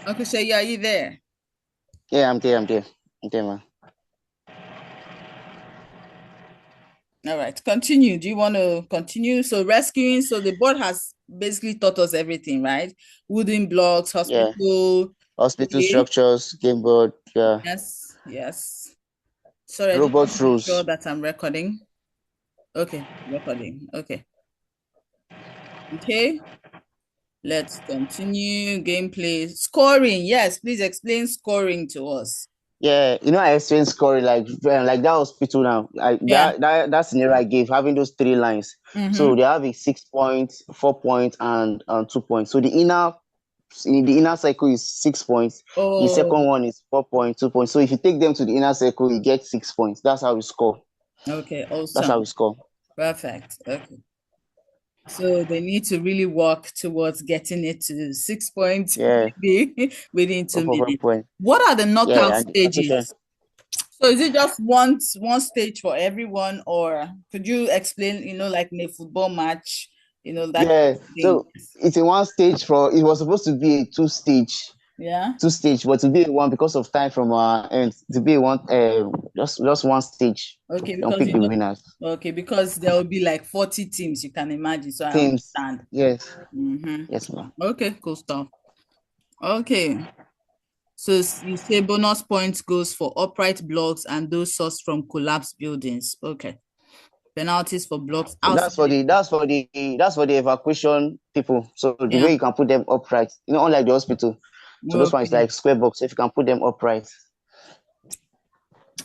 Uncle Shay, are you there? Yeah, I'm there. I'm there, man. All right, continue. Do you want to continue? So rescuing, so the board has basically taught us everything, right? Wooden blocks, Yeah. hospital. Hospital Okay. structures, game board, yeah. Yes, yes. Sorry, I just want Robot to be sure rules. that I'm recording. Okay, recording. Okay. Okay. Let's continue. Gameplay. Scoring. Yes, please explain scoring to us. Yeah, I experienced scoring like that hospital now. Like Yeah. that scenario I gave, having those three lines. Mm-hmm. So they have a 6 points, 4 points, and 2 points. So the inner circle is 6 points. The second Oh, one is 4 points, 2 points. So if you take them to the inner circle, you get 6 points. That's how we score. okay. That's how Awesome. we score. Perfect. Okay. So they need to really work towards getting it to 6 points Yeah, maybe within four, 2 minutes. points. What are the knockout Yeah, and attention. stages? So is it just one stage for everyone, or could you explain, like in a football match, that kind Yeah, of thing? so it's a one stage for it was supposed to be a Yeah. two stage, but to be a one because of time from our end, to be a one just one stage. Okay, Don't because pick the winners. there will be like 40 teams, you can imagine. So I Teams. understand. Yes. Mm-hmm. Yes, ma'am. Okay, cool stuff. Okay. So you say bonus points goes for upright blocks and those sourced from collapsed buildings. Okay. Penalties for blocks So outside. that's for the evacuation people. So the Yeah. way you can put them upright, unlike the hospital. So those ones Okay. like square box. If you can put them upright.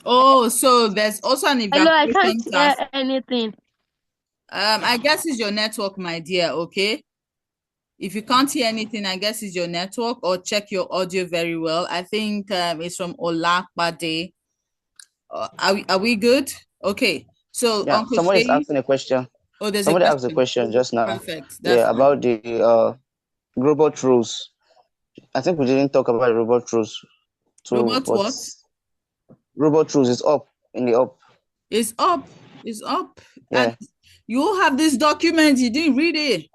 Oh, so there's also an Hello, I can't evacuation hear task. anything. I guess it's your network, my dear. Okay. If you can't hear anything, I guess it's your network, or check your audio very well. I think it's from Olakbade. Are we good? Okay. So Yeah. Uncle Somebody is Shay. asking a question. Oh, there's a Somebody asked a question. question just now. Perfect. That's Yeah, fine. about the robot rules. I think we didn't talk about the robot rules too, Robot but what? robot rules is up in the up. It's up. It's up. And Yeah, you have this document. You didn't read it.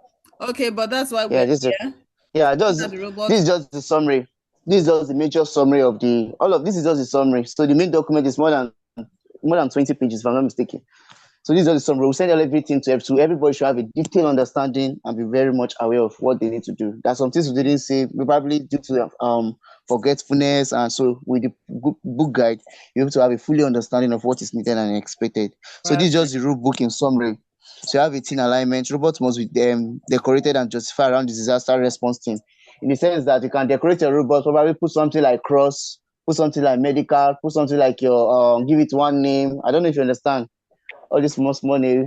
Okay, but that's why yeah. we're here. Just These are the this robots. is just the summary. This is just the major summary of the all of this is just the summary. So the main document is more than 20 pages, if I'm not mistaken. So this is just the summary. We'll send everything to everybody should have a detailed understanding and be very much aware of what they need to do. There's some things we didn't say, probably due to forgetfulness, and so with the book guide, you have to have a fully understanding of what is needed and expected. So this is just Perfect. the rule book in summary. So you have a team alignment. Robots must be decorated and justified around the disaster response team. In the sense that you can decorate your robot, probably put something like cross, put something like medical, put something like your give it one name. I don't know if you understand all this most money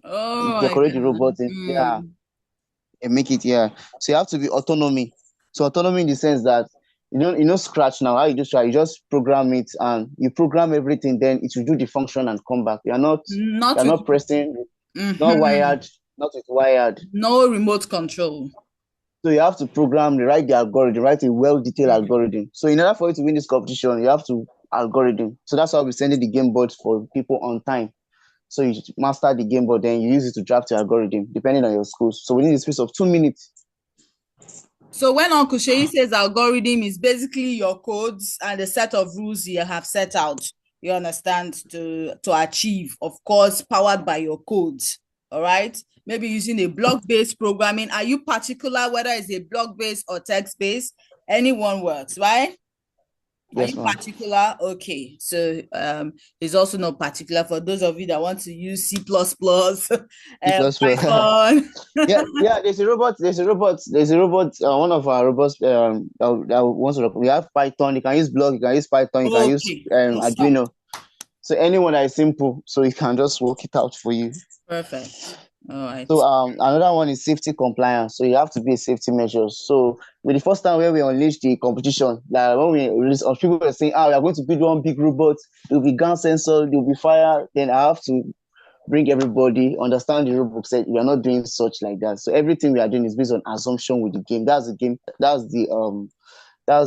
Oh, I decorate get the it. robot yeah, and make it yeah. So you have to be autonomy. So autonomy in the sense that scratch now how you just try you just program it and you program everything, then it will do the function and come back. Not You're with not pressing, not mhm. wired, not with wired. No remote control. So you have to program, write the algorithm, write a well-detailed Mhm. algorithm. So in order for you to win this competition, you have to algorithm. So that's why we're sending the game board for people on time. So you master the game board, then you use it to draft your algorithm, depending on your schools. So within the space of 2 minutes. So when Uncle Shay says algorithm is basically your codes and the set of rules you have set out, you understand, to achieve, of course, powered by your codes. All right. Maybe using a block-based programming. Are you particular whether it's a block-based or text-based? Anyone works, right? Are Yes, you ma'am. particular? Okay. So it's also not particular for those of you that want to use C++, C plus plus. Python. Yeah, yeah. There's a robot. There's a robot. There's a robot. One of our robots. That wants to. We have Python. You can use Block. You can use Python. You can use Okay. Awesome. Arduino. So anyone that is simple, so you can just work it out for you. Perfect. All right. So another one is safety compliance. So you have to be a safety measures. So with the first time when we unleashed the competition, like when we released, people were saying, "Ah, we are going to build one big robot. There will be gun sensor. There will be fire." Then I have to bring everybody understand the rulebook. Said we are not doing such like that. So everything we are doing is based on assumption with the game. That's the game. That's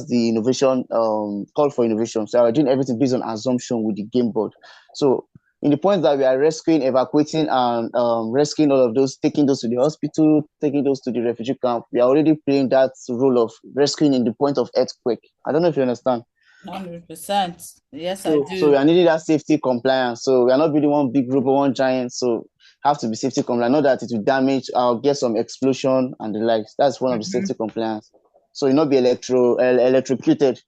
the innovation call for innovation. So we're doing everything based on assumption with the game board. So in the point that we are rescuing, evacuating, and rescuing all of those, taking those to the hospital, taking those to the refugee camp, we are already playing that role of rescuing in the point of earthquake. I don't know if you understand. 100%. Yes, I So do. we are needing that safety compliance. So we are not building one big robot, one giant. So have to be safety compliant. Not that it will damage or get some explosion and the likes. That's one of the safety compliance. So you not be electrocuted.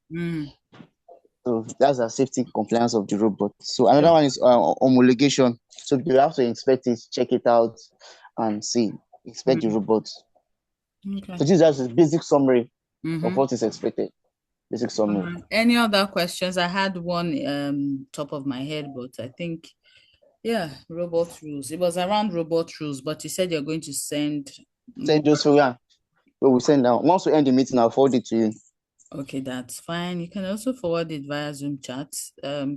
So that's a safety compliance of the robot. So another one is homologation. So you have to inspect it, check it out, and see, inspect the robot. Okay. So this is just a basic summary of what is expected. Basic summary. Any other questions? I had one top of my head, but I think, yeah, robot rules. It was around robot rules, but you said you're going to send those for yeah. We'll send now. Once we end the meeting, I'll forward it to you. Okay, that's fine. You can also forward it via Zoom chat.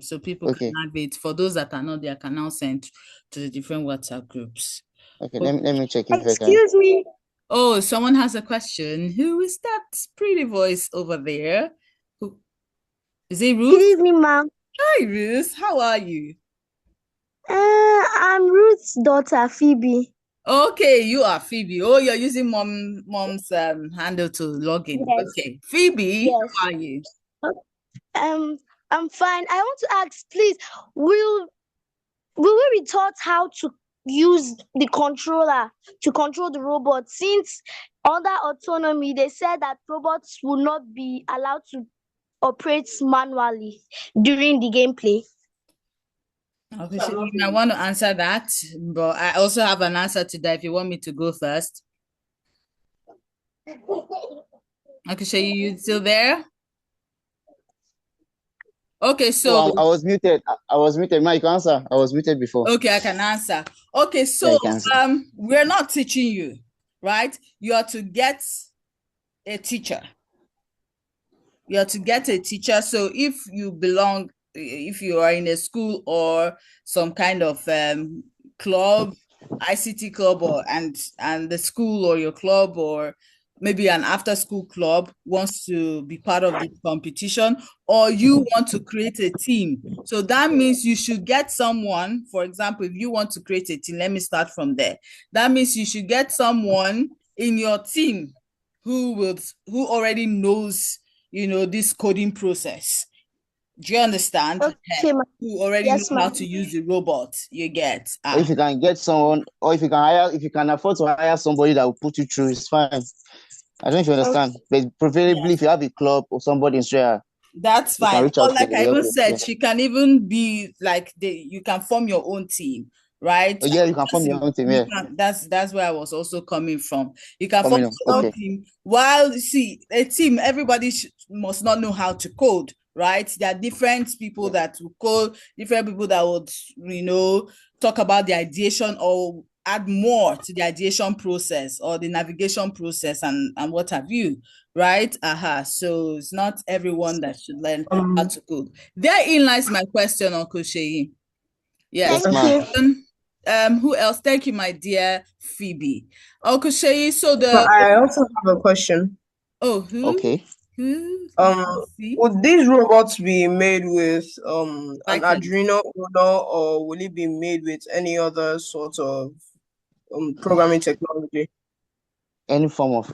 So people can have it. For those that are not there, can now send to the different WhatsApp groups. Okay, let me check it. Excuse me. Oh, someone has a question. Who is that pretty voice over there? Who is it, Ruth? Good evening, ma'am. Hi, Ruth. How are you? I'm Ruth's daughter, Phoebe. Okay, you are Phoebe. Oh, you're using mom's handle to log in. Yes. Okay, Phoebe, Yes. how are you? I'm fine. I want to ask, please, will we be taught how to use the controller to control the robot? Since under autonomy, they said that robots will not be allowed to operate manually during the gameplay. Okay, so I want to answer that, but I also have an answer to that if you want me to go first. Okay, so you still there? Okay, so I was muted. I was muted. Mike, answer. I was muted before. Okay, I can answer. Okay, so we're not teaching you, right? You are to get a teacher. You are to get a teacher. So if you are in a school or some kind of club, ICT club, and the school or your club or maybe an after-school club wants to be part of the competition, or you want to create a team. So that means you should get someone, for example, if you want to create a team, let me start from there. That means you should get someone in your team who already knows, this coding process. Do you understand? Okay, who already knows how to use the robot, you get. If you can get someone, or if you can afford to hire somebody that will put you through, it's fine. I don't know if you understand. But preferably if you have a club or somebody in Australia, that's fine. Or like I even said, she can even be like you can form your own team, right? Oh, yeah, you can form your own team. Yeah, that's where I was also coming from. You can form your own team. While a team, everybody must not know how to code, right? There are different people that will code, different people that would, talk about the ideation or add more to the ideation process or the navigation process and what have you, right? So it's not everyone that should learn how to code. Therein lies my question, Uncle Sheyi. Yes. Thank you. Who else? Thank you, my dear Phoebe. Uncle Sheyi, I also have a question. Oh, who? Okay. Who? Would these robots be made with an Arduino Uno, or will it be made with any other sort of programming technology? Any form of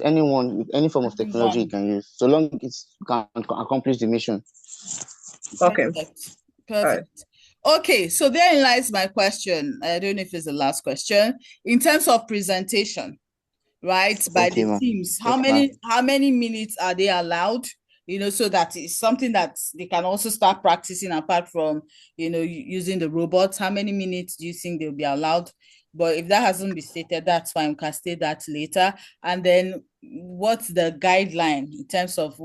technology you can use, so long it can accomplish the mission. Okay. Perfect. Right. Okay, so therein lies my question. I don't know if it's the last question. In terms of presentation, right, by the teams, how many minutes are they allowed? So that is something that they can also start practicing apart from, using the robots. How many minutes do you think they'll be allowed? But if that hasn't been stated, that's fine. We can state that later. And then what's the guideline in terms of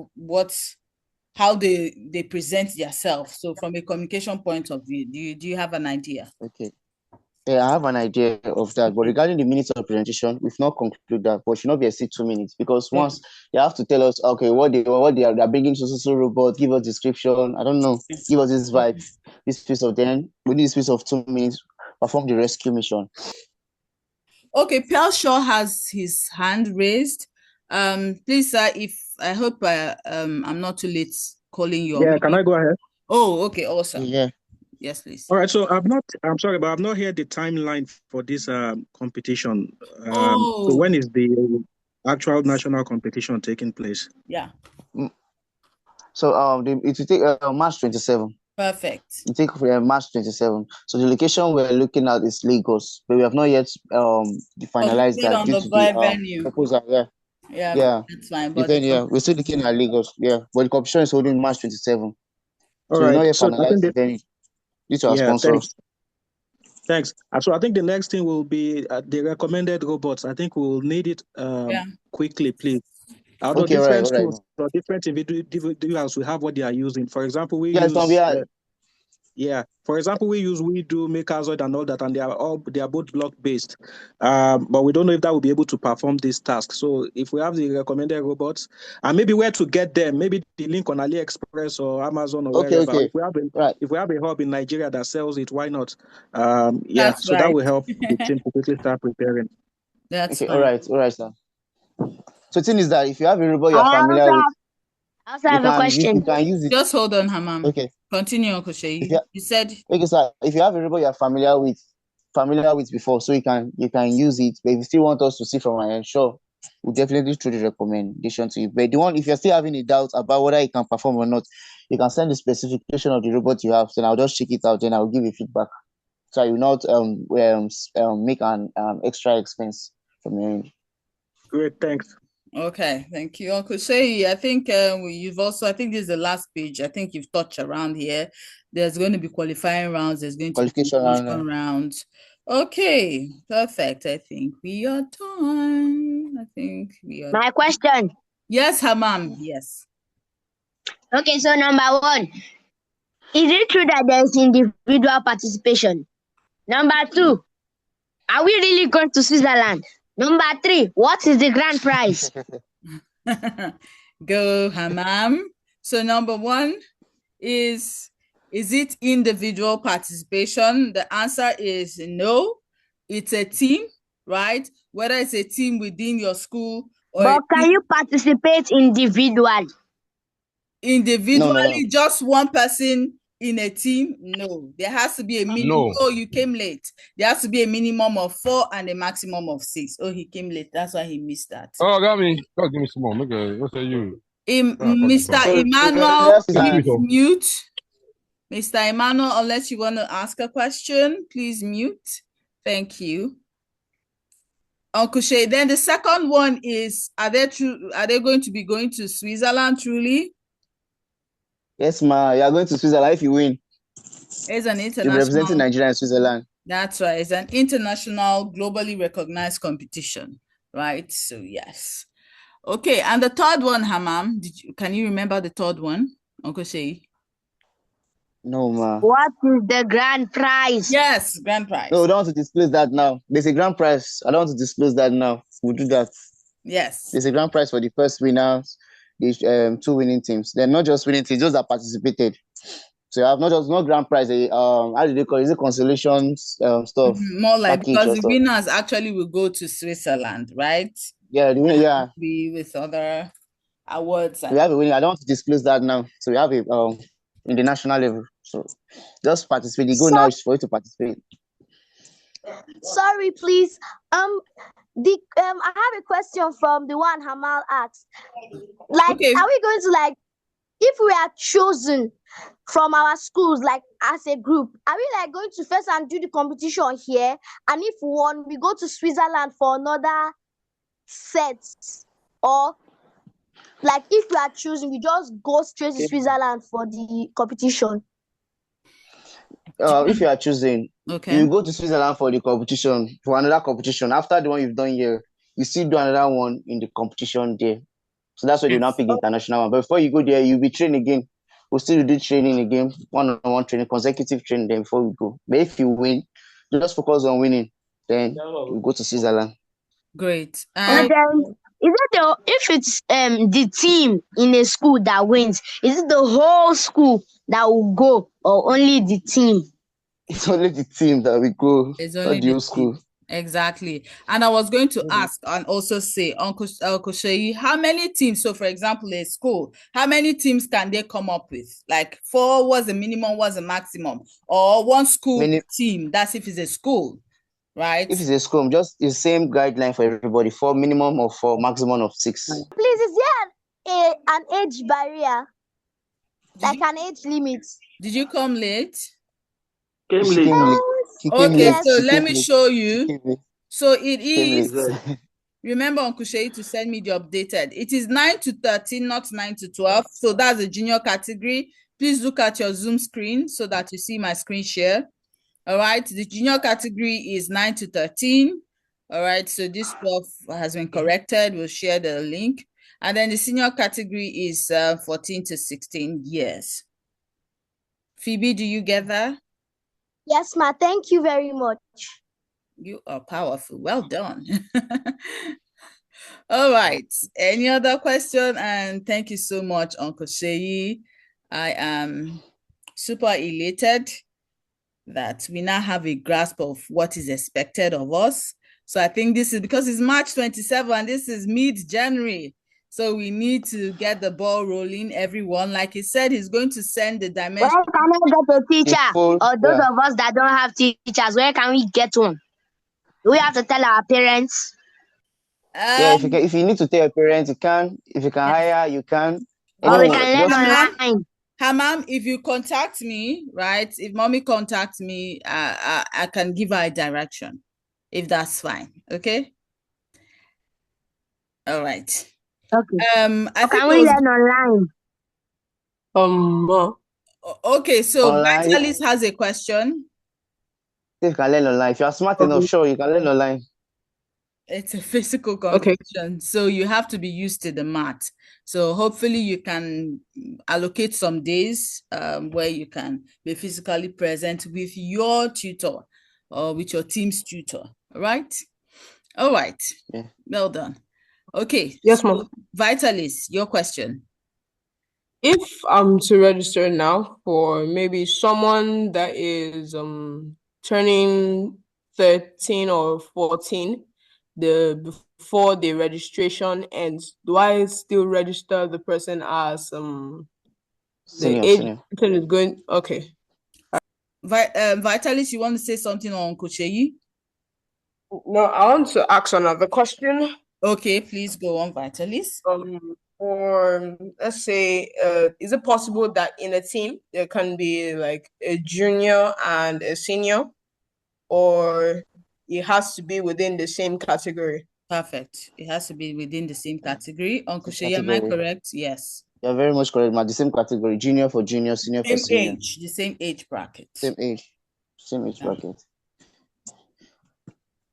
how they present themselves? So from a communication point of view, do you have an idea? Okay. Yeah, I have an idea of that. But regarding the minutes of presentation, we've not concluded that, but it should not be 2 minutes, because once you have to tell us, okay, what they are bringing to social robot, give us description, I don't know, give us this vibe, this piece of then we need this piece of 2 minutes, perform the rescue mission. Okay, Pelshaw has his hand raised. Please, sir, I hope I'm not too late calling you. Yeah, can I go ahead? Oh, okay, awesome. Yeah. Yes, please. All right, so I'm sorry, but I've not heard the timeline for this competition. So when is the actual national competition taking place? Yeah. So it will take March 27. Perfect. It take March 27. So the location we're looking at is Lagos, but we have not yet finalized that on due the to the venue. proposal. Yeah, that's fine. But we're still looking at Lagos. Yeah, but the competition is holding March 27. All so we're not right. yet So I finalized think the venue due to our sponsors. Thanks. So I think the next thing will be the recommended robots. I think we'll need it quickly, please. Although Okay, different right. schools or different individuals will have what they are using. For example, we Yes, use for example, we use WeDo, MakerZoid, and all that, and they are both block based. But we don't know if that will be able to perform this task. So if we have the recommended robots, and maybe where to get them, maybe the link on AliExpress or Amazon or wherever. Okay. If we have a hub in Nigeria that sells it, why not? That's so that will help the team to quickly start preparing. That's okay. fine. All right, sir. So the thing is that if you have a robot you're familiar with, I also have a question. You can use it. Just hold on, Hamam. Okay. Continue, Uncle Sheyi. You said. Okay, sir. If you have a robot you're familiar with before, so you can use it. But if you still want us to see from our end, sure, we'll definitely throw the recommendation to you. But if you're still having a doubt about whether it can perform or not, you can send the specification of the robot you have. Then I'll just check it out. Then I'll give you feedback. So I will not make an extra expense from your end. Great, thanks. Okay, thank you, Uncle Sheyi. I think I think this is the last page. I think you've touched around here. There's going to be qualifying rounds. There's going to be qualification rounds. Okay, perfect. I think we are done. My question. Yes, Hamam. Yes. Okay, so number 1, is it true that there is individual participation? Number 2, are we really going to Switzerland? Number 3, what is the grand prize? Go, Hamam. So number 1 is it individual participation? The answer is no. It's a team, right? Whether it's a team within your school or but can you participate individually? Individually, no. Just one person in a team? No. There has to be a minimum. No. Oh, you came late. There has to be a minimum of 4 and a maximum of 6. Oh, he came late. That's why he missed that. Oh, got me. God, give me some more. What say you? Mr. Emmanuel, please mute. Mr. Emmanuel, unless you want to ask a question, please mute. Thank you. Uncle Sheyi, then the second one is, are they going to be going to Switzerland truly? Yes, ma. You are going to Switzerland if you win. It's an international. You're representing Nigeria and Switzerland. That's right. It's an international, globally recognized competition, right? So yes. Okay, and the third one, Hamam, can you remember the third one, Uncle Sheyi? No, ma. What is the grand prize? Yes, grand prize. No, we don't want to disclose that now. There's a grand prize. I don't want to disclose that now. We'll do that. Yes. There's a grand prize for the first winners, the 2 winning teams. They're not just winning teams, those that participated. So you have not grand prize. How do they call it? Is it consolation stuff? More like, because the winners actually will go to Switzerland, right? Yeah, the winner, yeah. Be with other awards. We have a winner. I don't want to disclose that now. So we have a in the national level. So just participate. The goal now is for you to participate. Sorry, please. I have a question from the one Hamal asked. Like, okay. Are we going to, if we are chosen from our schools, as a group, are we going to first and do the competition here? And if we won, we go to Switzerland for another set? Or if we are choosing, we just go straight to Switzerland for the competition? If you are choosing, okay, you go to Switzerland for the competition, for another competition. After the one you've done here, you still do another one in the competition there. So that's why you now pick the international one. But before you go there, you'll be trained again. We'll still do training again, one-on-one training, consecutive training then before we go. But if you win, just focus on winning. Then you go to Switzerland. Great. And then, if it's the team in a school that wins, is it the whole school that will go, or only the team? It's only the team that will go, it's only not the whole school. Exactly. And I was going to ask and also say, Uncle Sheyi, how many teams? So, for example, a school, how many teams can they come up with? Like 4 was the minimum, was the maximum, or one school team? That's if it's a school, right? If it's a school, just the same guideline for everybody: 4 minimum or 4 maximum of 6. Please, is there an age barrier? Like an age limit? Did you come late? Came late. Okay, so let me show you. So it is, remember Uncle Sheyi to send me the updated. It is 9 to 13, not 9 to 12. So that's the junior category. Please look at your Zoom screen so that you see my screen share. All right, the junior category is 9 to 13. All right, so this stuff has been corrected. We'll share the link. And then the senior category is 14 to 16 years. Phoebe, do you get that? Yes, ma. Thank you very much. You are powerful. Well done. All right. Any other question? And thank you so much, Uncle Sheyi. I am super elated that we now have a grasp of what is expected of us. So I think this is because it's March 27 and this is mid-January. So we need to get the ball rolling, everyone. Like he said, he's going to send the dimension. Where can I get a teacher? Or those of us that don't have teachers, where can we get one? Do we have to tell our parents? Yeah, if you need to tell your parents, you can. If you can hire, you can. Or we can learn online. Hamam, if you contact me, right? If mommy contacts me, I can give her a direction, if that's fine. Okay. All right. Okay. I can we learn online? Okay, so Vitalis has a question. You can learn online. If you are smart enough, sure, you can learn online. It's a physical competition, so you have to be used to the math. So hopefully you can allocate some days where you can be physically present with your tutor or with your team's tutor, right? All right. Yeah. Well done. Okay. Yes, so ma'am. Vitalis, your question. If I'm to register now for maybe someone that is turning 13 or 14, before the registration ends, do I still register the person as Senior, the age senior. person is going? Okay. Vitalis, you want to say something on Uncle Sheyi? No, I want to ask another question. Okay, please go on, Vitalis. Or let's say, is it possible that in a team there can be like a junior and a senior, or it has to be within the same category? Perfect. It has to be within the same category. Uncle Sheyi, am I correct? Yes. You're very much correct, ma. The same category: junior for junior, senior for senior. Age, the same age bracket. Same age bracket.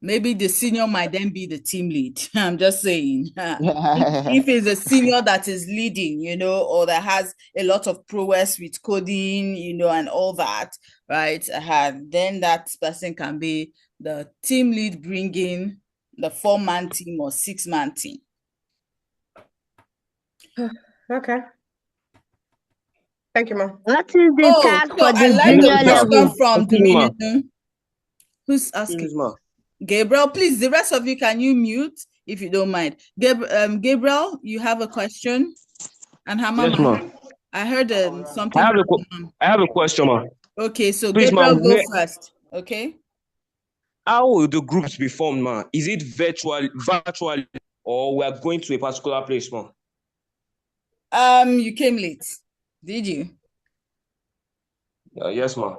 Maybe the senior might then be the team lead. I'm just saying. If it's a senior that is leading, or that has a lot of prowess with coding, and all that, right? Then that person can be the team lead, bringing the 4-man team or 6-man team. Okay. Thank you, ma'am. What is the task for the junior level? From Dominion. Who's asking? Gabriel, please, the rest of you, can you mute if you don't mind? Gabriel, you have a question? And Hamam, yes, ma'am. I heard something. I have a question, ma'am. Okay, so please, Gabriel, go first. Okay. How will the groups be formed, ma'am? Is it virtual, or we are going to a particular place, ma'am? You came late. Did you? Yes, ma'am.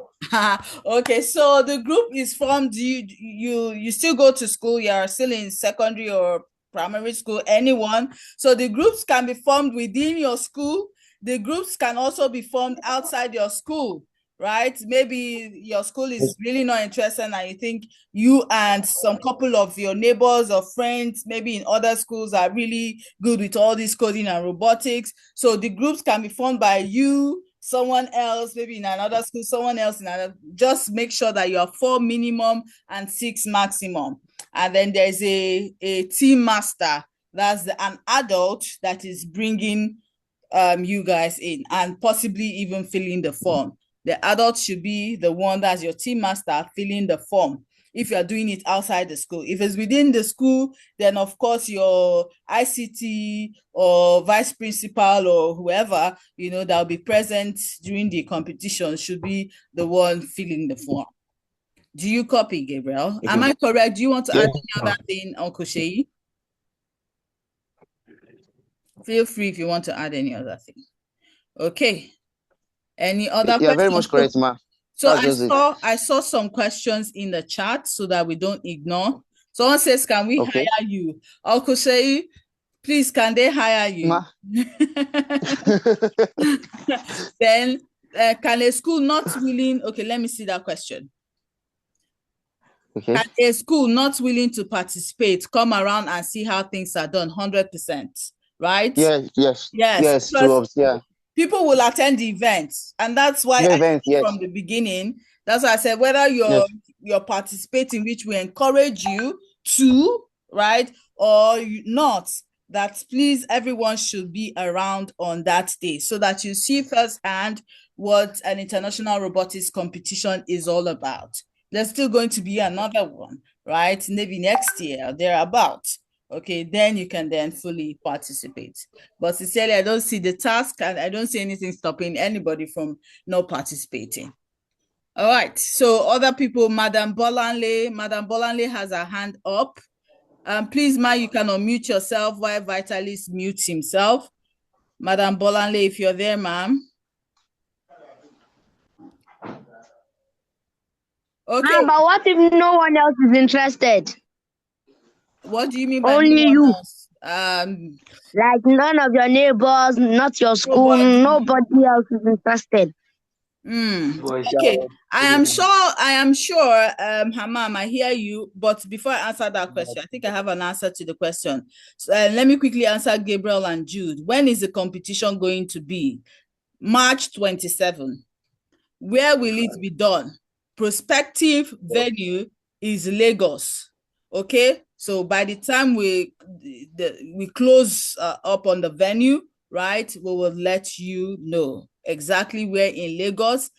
Okay, so the group is formed. You still go to school. You are still in secondary or primary school, anyone. So the groups can be formed within your school. The groups can also be formed outside your school, right? Maybe your school is really not interested and you think you and some couple of your neighbors or friends, maybe in other schools, are really good with all this coding and robotics. So the groups can be formed by you, someone else, maybe in another school, someone else in another. Just make sure that you are 4 minimum and 6 maximum. And then there's a team master. That's an adult that is bringing you guys in and possibly even filling the form. The adult should be the one that's your team master filling the form. if you're doing it outside the school. If it's within the school, then of course your ICT or vice principal or whoever, that'll be present during the competition should be the one filling the form. Do you copy, Gabriel? Am I correct? Do you want to add any other thing, Uncle Sheyi? Feel free if you want to add any other thing. Okay. Any other questions? Yeah, very much correct, ma. So I saw some questions in the chat so that we don't ignore. Someone says, can we hire you? Uncle Sheyi, please, can they hire you? Ma. Then, can a school not willing... Okay, let me see that question. Okay. Can a school not willing to participate come around and see how things are done 100%, right? Yes. People will attend the events, and that's why from the beginning, that's why I said whether you're participating, which we encourage you to, right, or not, that please everyone should be around on that day so that you see firsthand what an international robotics competition is all about. There's still going to be another one, right? Maybe next year, thereabouts. Okay, then you can then fully participate. But sincerely, I don't see the task and I don't see anything stopping anybody from not participating. All right, so other people, Madam Bolanle has her hand up. Please, Ma, you can unmute yourself while Vitalis mutes himself. Madam Bolanle, if you're there, ma'am. Okay. But what if no one else is interested? What do you mean by only you? Else? Like none of your neighbors, not your school, nobody else is interested. Okay, I am sure, Hamam, I hear you, but before I answer that question, I think I have an answer to the question. So, let me quickly answer Gabriel and Jude. When is the competition going to be? March 27. Where will it be done? Prospective venue is Lagos. Okay, so by the time we close up on the venue, right, we will let you know exactly where in Lagos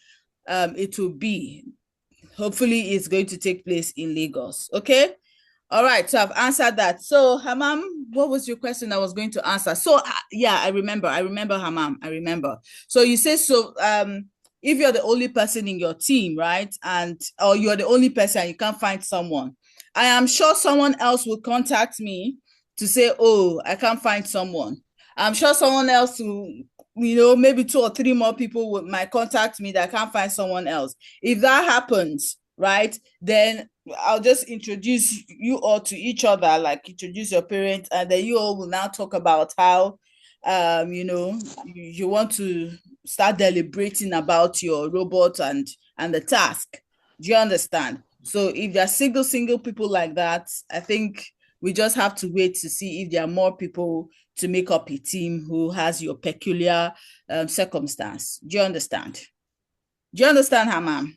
it will be. Hopefully it's going to take place in Lagos. Okay, all right, so I've answered that. So Hamam, what was your question I was going to answer? So yeah, I remember Hamam, I remember. So you say, so if you're the only person in your team, right, or you're the only person and you can't find someone, I am sure someone else will contact me to say, oh, I can't find someone. I'm sure someone else will, maybe 2 or 3 more people might contact me that can't find someone else. If that happens, right, then I'll just introduce you all to each other, like introduce your parents, and then you all will now talk about how, you want to start deliberating about your robot and the task. Do you understand? So if there are single people like that, I think we just have to wait to see if there are more people to make up a team who has your peculiar circumstance. Do you understand? Do you understand, Hamam?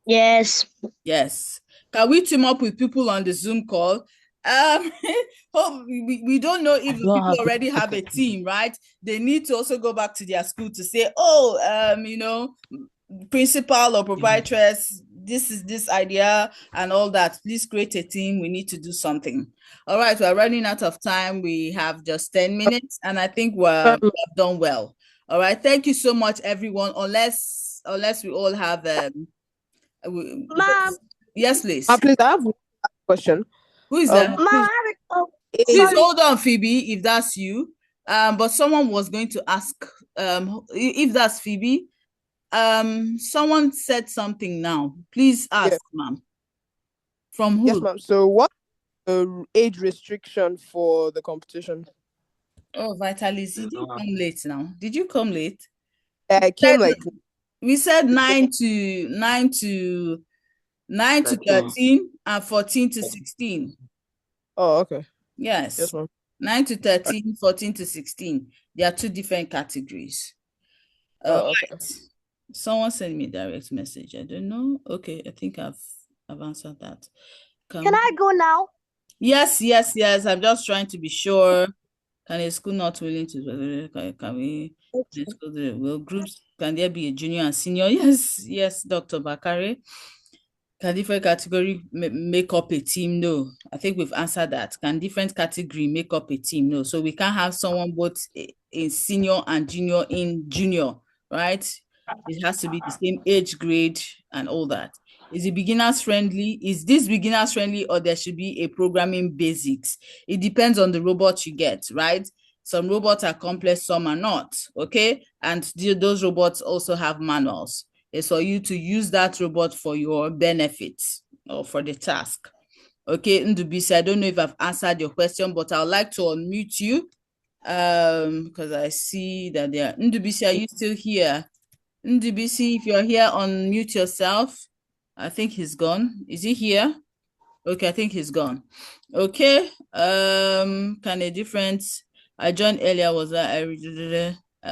Yes. Yes. Can we team up with people on the Zoom call? We don't know if people already have a team, right? They need to also go back to their school to say, oh, principal or proprietress, this is this idea and all that. Please create a team. We need to do something. All right, we're running out of time. We have just 10 minutes, and I think we've done well. All right, thank you so much, everyone. Unless we all have Mom. Yes, please. Please, I have a question. Who is that? Mom, please hold on, Phoebe, if that's you. But someone was going to ask if that's Phoebe. Someone said something now. Please ask, ma'am. From who? Yes, ma'am. So what age restriction for the competition? Oh, Vitalis, did you come late now? Did you come late? I came like we said 9 to 13 and 14 to 16. Oh, okay. Yes. Yes, ma'am. 9 to 13, 14 to 16. There are 2 different categories. Okay. Right. Someone sent me a direct message. I don't know. Okay, I think I've answered that. Can I go now? Yes. I'm just trying to be sure. Can a school not willing to? Can we? Will groups? Can there be a junior and senior? Yes, Dr. Bakare. Can different category make up a team? No, I think we've answered that. Can different category make up a team? No. So we can't have someone both in senior and junior in junior, right? It has to be the same age grade and all that. Is it beginners friendly? Is this beginners friendly, or there should be a programming basics? It depends on the robot you get, right? Some robots are complex, some are not, okay? And those robots also have manuals. It's for you to use that robot for your benefits or for the task. Okay, Ndubisi, I don't know if I've answered your question, but I would like to unmute you because I see that there. Ndubisi, are you still here? Ndubisi, if you're here, unmute yourself. I think he's gone. Is he here? Okay, I think he's gone. Okay, can a difference? I joined earlier, was that I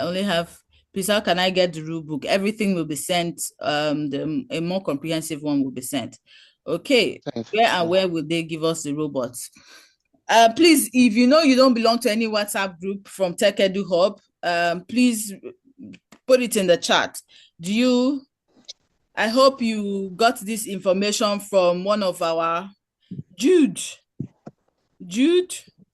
only have. Please, how can I get the rule book? Everything will be sent. A more comprehensive one will be sent. Okay, where will they give us the robots? Please, if you know you don't belong to any WhatsApp group from Tech Edu Hub, please put it in the chat. I hope you got this information from one of our Jude.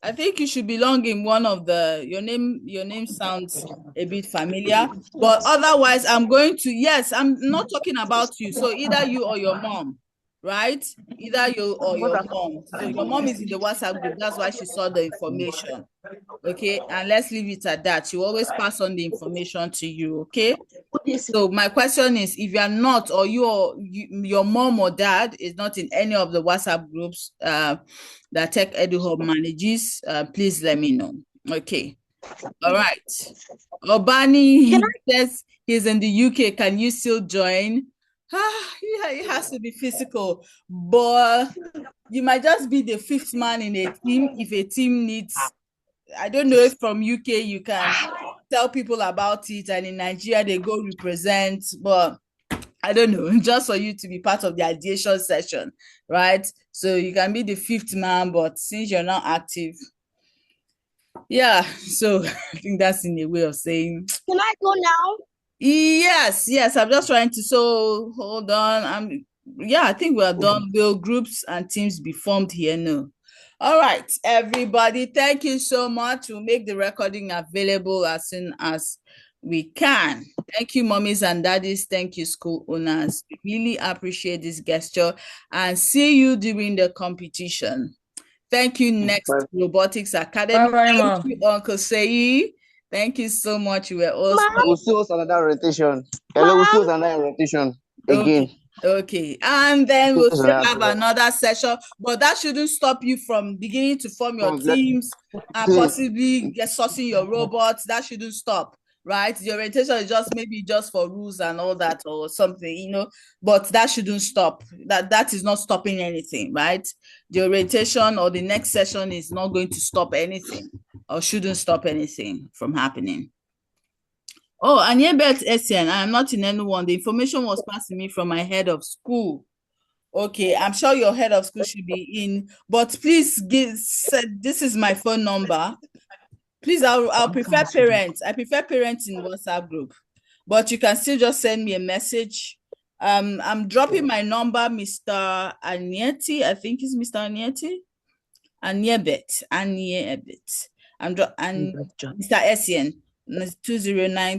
I think you should belong in one of the, your name sounds a bit familiar, but otherwise I'm not talking about you. So either you or your mom, right? Either you or your mom. So your mom is in the WhatsApp group. That's why she saw the information. Okay, and let's leave it at that. She will always pass on the information to you, okay? So my question is, if you are not, or your mom or dad is not in any of the WhatsApp groups that Tech Edu Hub manages, please let me know. Okay. All right. Obani says he's in the UK. Can you still join? Yeah, it has to be physical, but you might just be the fifth man in a team if a team needs. I don't know if from UK you can tell people about it, and in Nigeria they go represent, but I don't know, just for you to be part of the ideation session, right? So you can be the fifth man, but since you're not active, yeah, so I think that's in a way of saying. Can I go now? Yes, I'm just trying to, so hold on. I think we're done. Will groups and teams be formed here? No. All right, everybody, thank you so much. We'll make the recording available as soon as we can. Thank you, mommies and daddies. Thank you, school owners. We really appreciate this gesture, and see you during the competition. Thank you, Next Robotics Academy. Thank you, Uncle Seyi. Thank you so much. You were also. We'll see us another rotation. Hello, we'll see us another rotation again. Okay, and then we'll still have another session, but that shouldn't stop you from beginning to form your teams and possibly get sourcing your robots. That shouldn't stop, right? The orientation is maybe just for rules and all that or something, but that shouldn't stop. That is not stopping anything, right? The orientation or the next session is not going to stop anything or shouldn't stop anything from happening. Oh, Anyebet Essien, I am not in anyone. The information was passed to me from my head of school. Okay, I'm sure your head of school should be in, but please this is my phone number. Please, I'll prefer parents. I prefer parents in WhatsApp group, but you can still just send me a message. I'm dropping my number, Mr. Anieti. I think it's Mr. Anieti. Anyebet. And Mr. Essien. 209